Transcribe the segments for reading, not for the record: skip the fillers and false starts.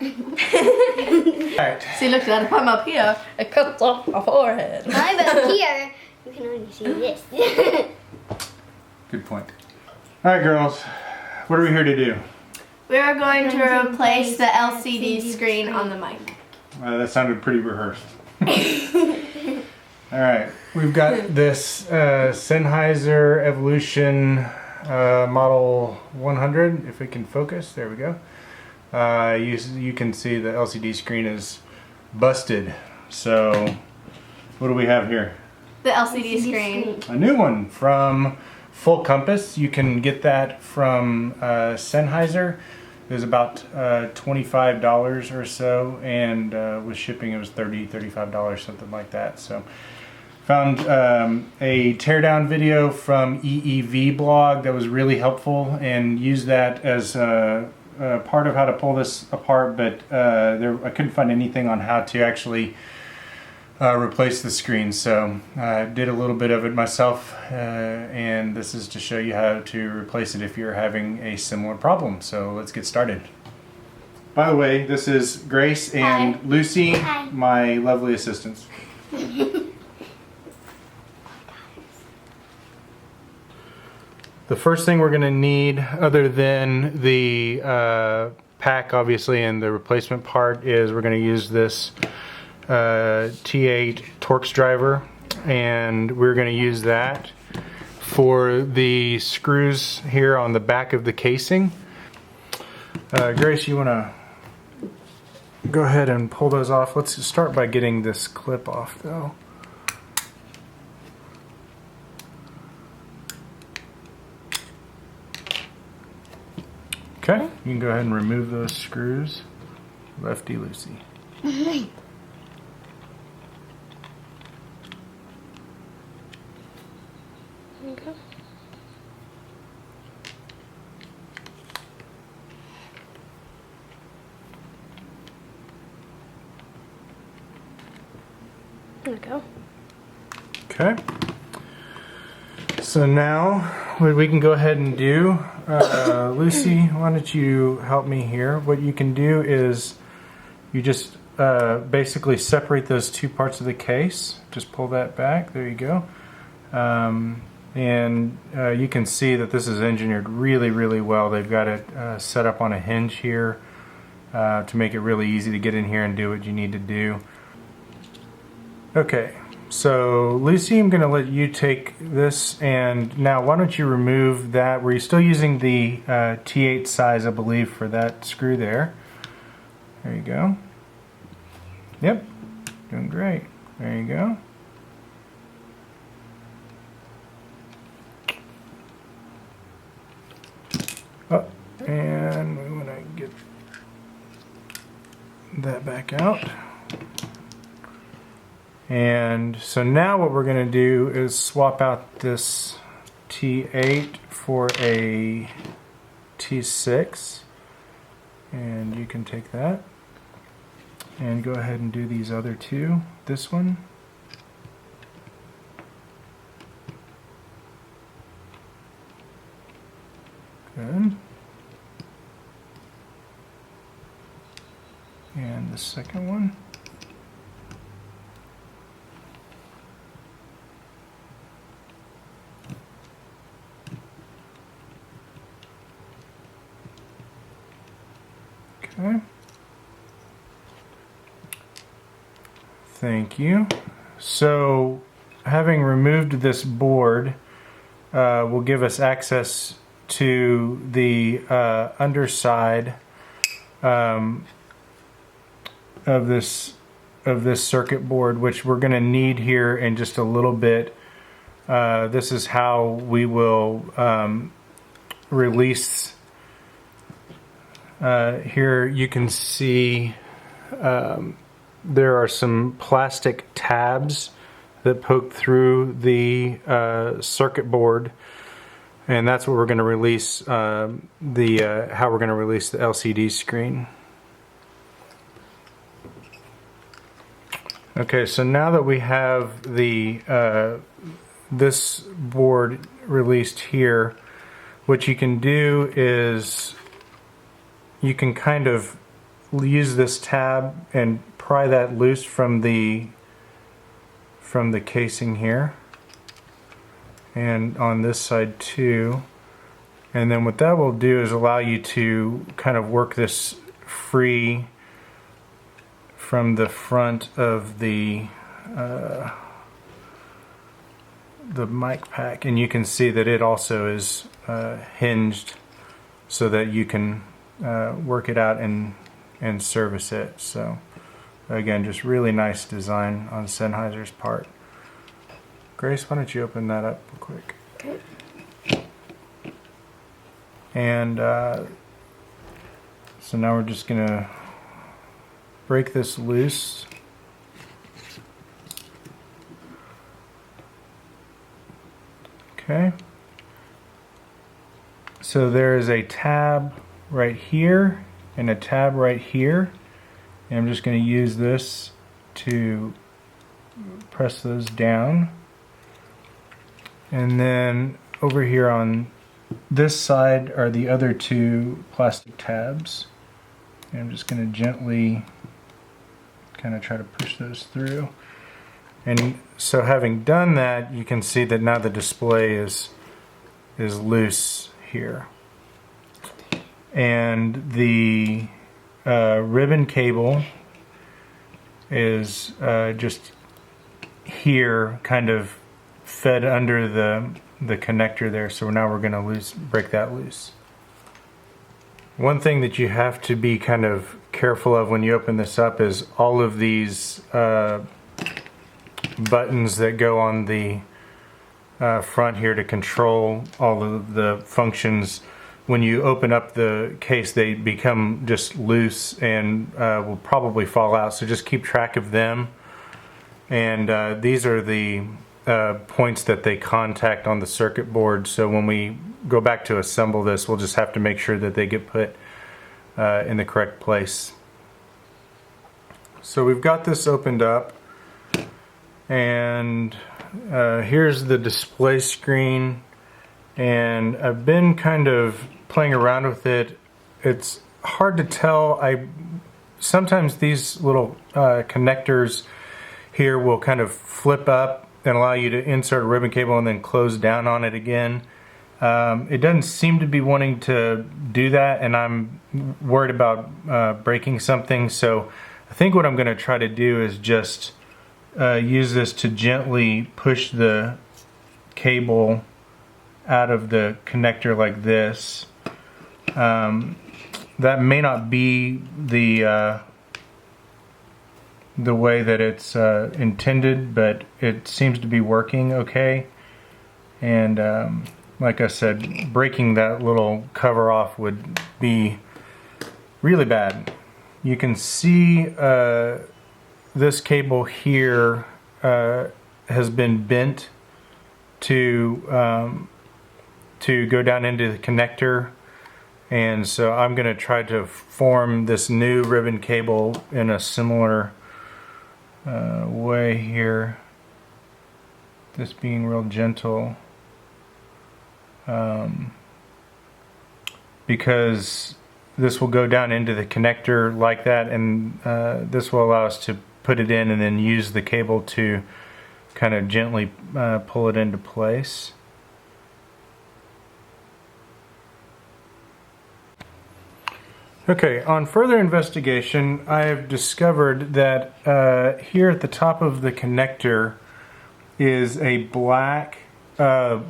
Alright. See, look at if I'm up here, it cuts off my forehead. I'm up here. You can only see this. Good point. Alright, girls. What are we here to do? We are going to replace the LCD screen on the mic. That sounded pretty rehearsed. Alright, we've got this Sennheiser Evolution model 100, if it can focus, there we go. You can see the LCD screen is busted. So, what do we have here? The LCD screen. A new one from Full Compass. You can get that from Sennheiser. It was about $25 or so, and with shipping it was $30, $35, something like that. So, found a teardown video from EEV blog that was really helpful, and used that as part of how to pull this apart, but I couldn't find anything on how to actually replace the screen, so I did a little bit of it myself, and this is to show you how to replace it if you're having a similar problem. So let's get started. By the way, this is Grace and Hi. Lucy, Hi. my lovely assistants. The first thing we're going to need, other than the pack obviously and the replacement part, is we're going to use this T8 Torx driver, and we're going to use that for the screws here on the back of the casing. Grace, you want to go ahead and pull those off? Let's start by getting this clip off though. Okay, you can go ahead and remove those screws. Lefty Lucy. Okay. There we go. Okay. So now, what we can go ahead and do, Lucy, why don't you help me here? What you can do is you just basically separate those two parts of the case. Just pull that back. There you go. And you can see that this is engineered really, really well. They've got it set up on a hinge here to make it really easy to get in here and do what you need to do. Okay. So Lucy, I'm going to let you take this, and now why don't you remove that? Were you still using the T8 size, I believe, for that screw there? There you go. Yep, doing great. There you go. Oh, and we want to get that back out. And so now what we're going to do is swap out this T8 for a T6, and you can take that and go ahead and do these other two. This one, good, and the second one. Okay. Thank you. So, having removed this board will give us access to the underside of this circuit board, which we're going to need here in just a little bit. This is how we will release. Here you can see there are some plastic tabs that poke through the circuit board, and that's what we're going to release how we're going to release the LCD screen. Okay, so now that we have the this board released here, what you can do is you can kind of use this tab and pry that loose from the casing here, and on this side too. And then what that will do is allow you to kind of work this free from the front of the mic pack, and you can see that it also is hinged so that you can work it out and service it. So again, just really nice design on Sennheiser's part. Grace, why don't you open that up real quick? Okay. And so now we're just gonna break this loose. Okay. So there is a tab right here and a tab right here. And I'm just going to use this to press those down. And then over here on this side are the other two plastic tabs. And I'm just going to gently kind of try to push those through. And so having done that, you can see that now the display is loose here. And the ribbon cable is just here, kind of fed under the connector there. So now we're going to break that loose. One thing that you have to be kind of careful of when you open this up is all of these buttons that go on the front here to control all of the functions. When you open up the case, they become just loose and will probably fall out, so just keep track of them. And these are the points that they contact on the circuit board, so when we go back to assemble this, we'll just have to make sure that they get put in the correct place. So we've got this opened up, and here's the display screen, and I've been kind of playing around with it. It's hard to tell. Sometimes these little connectors here will kind of flip up and allow you to insert a ribbon cable and then close down on it again. It doesn't seem to be wanting to do that, and I'm worried about breaking something. So I think what I'm going to try to do is just use this to gently push the cable out of the connector like this. That may not be the way that it's intended, but it seems to be working okay. And like I said, breaking that little cover off would be really bad. You can see this cable here has been bent to go down into the connector, and so I'm going to try to form this new ribbon cable in a similar way here, this being real gentle, because this will go down into the connector like that, and this will allow us to put it in and then use the cable to kind of gently pull it into place. Okay, on further investigation, I have discovered that here at the top of the connector is a black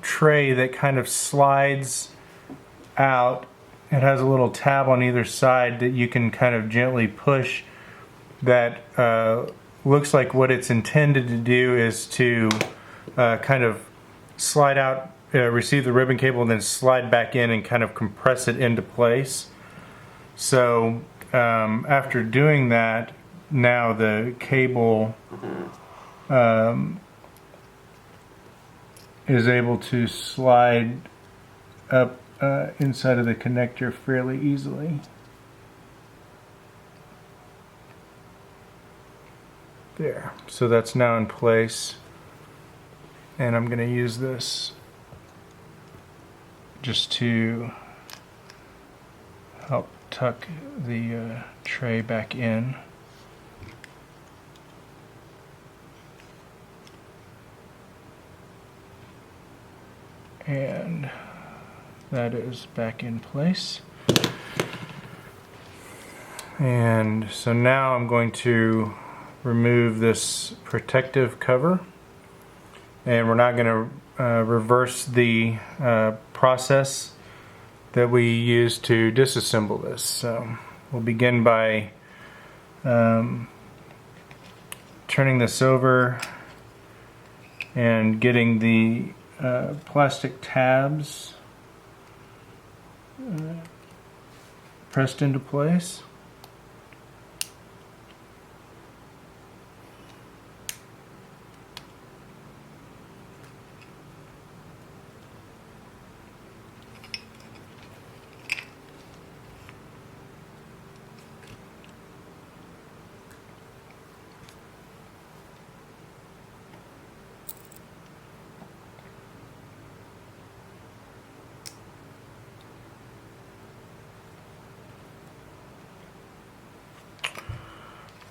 tray that kind of slides out. It has a little tab on either side that you can kind of gently push. That looks like what it's intended to do is to kind of slide out, receive the ribbon cable, and then slide back in and kind of compress it into place. So after doing that, now the cable is able to slide up inside of the connector fairly easily. There, so that's now in place, and I'm going to use this just to help tuck the tray back in. And that is back in place. And so now I'm going to remove this protective cover, and we're not going to reverse the process that we use to disassemble this. So we'll begin by turning this over and getting the plastic tabs pressed into place.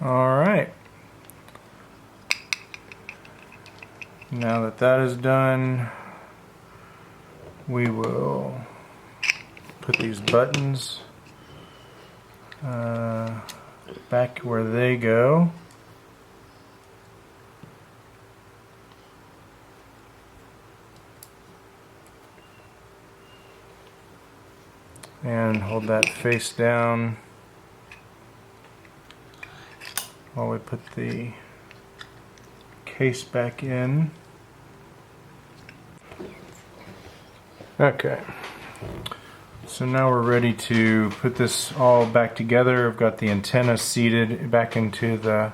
All right. Now that that is done, we will put these buttons back where they go. And hold that face down while we put the case back in. Okay, so now we're ready to put this all back together. I've got the antenna seated back into the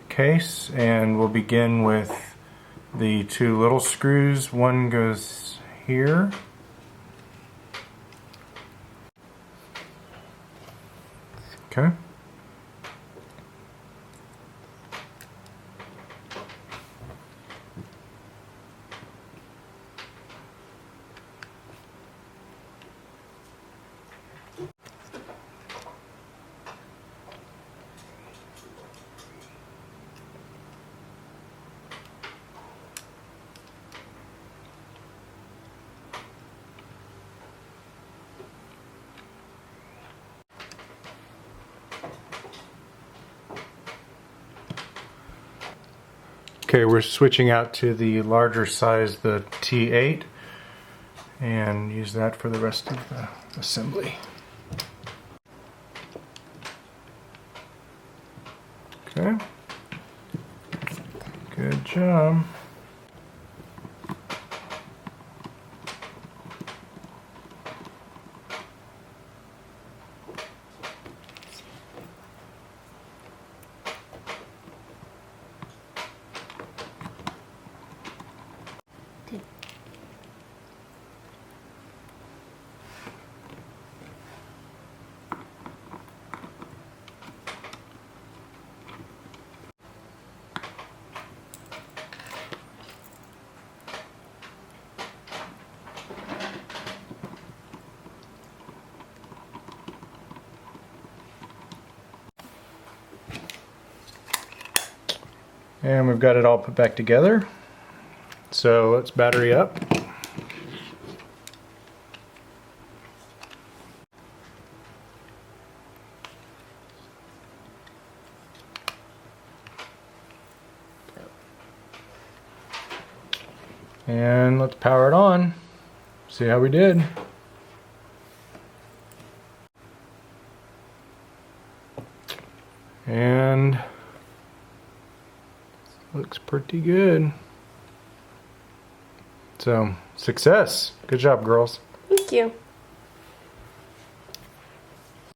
case, and we'll begin with the two little screws. One goes here. Okay. Okay, we're switching out to the larger size, the T8, and use that for the rest of the assembly. Okay, good job. And we've got it all put back together. So let's battery up. And let's power it on. See how we did. And looks pretty good. So, success. Good job, girls. Thank you.